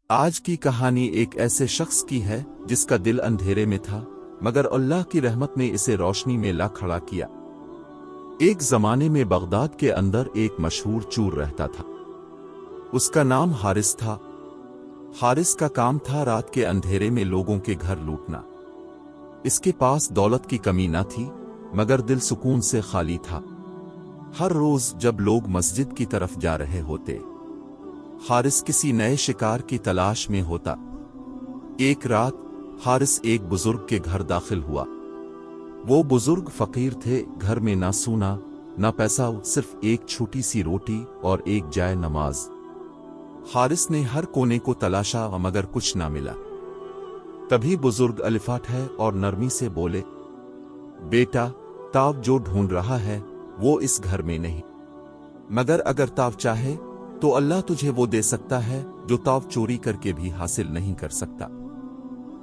آج کی کہانی ایک ایسے شخص کی ہے جس کا دل اندھیرے میں تھا مگر اللہ کی رحمت نے اسے روشنی میں لا کھڑا کیا۔ ایک زمانے میں بغداد کے اندر ایک مشہور چور رہتا تھا۔ اس کا نام حارث تھا۔ حارث کا کام تھا رات کے اندھیرے میں لوگوں کے گھر لوٹنا۔ اس کے پاس دولت کی کمی نہ تھی مگر دل سکون سے خالی تھا۔ ہر روز جب لوگ مسجد کی طرف جا رہے ہوتے، حارث کسی نئے شکار کی تلاش میں ہوتا۔ ایک رات حارث ایک بزرگ کے گھر داخل ہوا۔ وہ بزرگ فقیر تھے، گھر میں نہ سونا نہ پیسہ، صرف ایک چھوٹی سی روٹی اور ایک جائے نماز۔ حارث نے ہر کونے کو تلاشا مگر کچھ نہ ملا۔ تبھی بزرگ الفاٹ ہے اور نرمی سے بولے، بیٹا، تاو جو ڈھونڈ رہا ہے وہ اس گھر میں نہیں، مگر اگر تاو چاہے تو اللہ تجھے وہ دے سکتا ہے جو تاو چوری کر کے بھی حاصل نہیں کر سکتا۔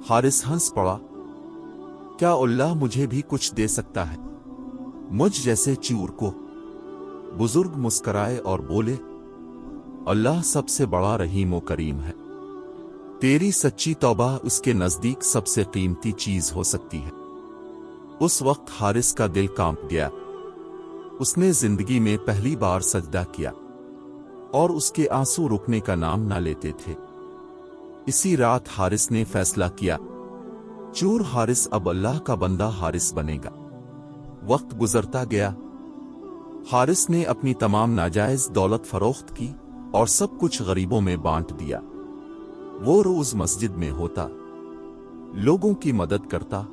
حارث ہنس پڑا، کیا اللہ مجھے بھی کچھ دے سکتا ہے، مجھ جیسے چور کو؟ بزرگ مسکرائے اور بولے، اللہ سب سے بڑا رحیم و کریم ہے، تیری سچی توبہ اس کے نزدیک سب سے قیمتی چیز ہو سکتی ہے۔ اس وقت حارث کا دل کانپ گیا۔ اس نے زندگی میں پہلی بار سجدہ کیا اور اس کے آنسو رکنے کا نام نہ لیتے تھے۔ اسی رات حارث نے فیصلہ کیا، چور حارث اب اللہ کا بندہ حارث بنے گا۔ وقت گزرتا گیا۔ حارث نے اپنی تمام ناجائز دولت فروخت کی اور سب کچھ غریبوں میں بانٹ دیا۔ وہ روز مسجد میں ہوتا، لوگوں کی مدد کرتا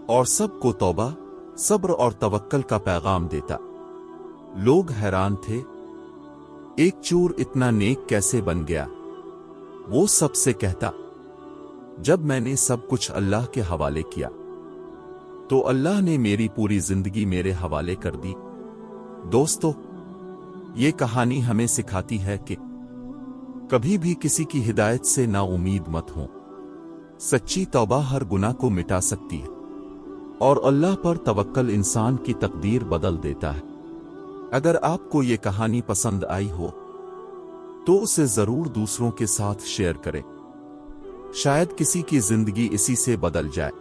اور سب کو توبہ، صبر اور توکل کا پیغام دیتا۔ لوگ حیران تھے، ایک چور اتنا نیک کیسے بن گیا؟ وہ سب سے کہتا، جب میں نے سب کچھ اللہ کے حوالے کیا تو اللہ نے میری پوری زندگی میرے حوالے کر دی۔ دوستو، یہ کہانی ہمیں سکھاتی ہے کہ کبھی بھی کسی کی ہدایت سے نا امید مت ہوں۔ سچی توبہ ہر گناہ کو مٹا سکتی ہے اور اللہ پر توکل انسان کی تقدیر بدل دیتا ہے۔ اگر آپ کو یہ کہانی پسند آئی ہو تو اسے ضرور دوسروں کے ساتھ شیئر کریں، شاید کسی کی زندگی اسی سے بدل جائے۔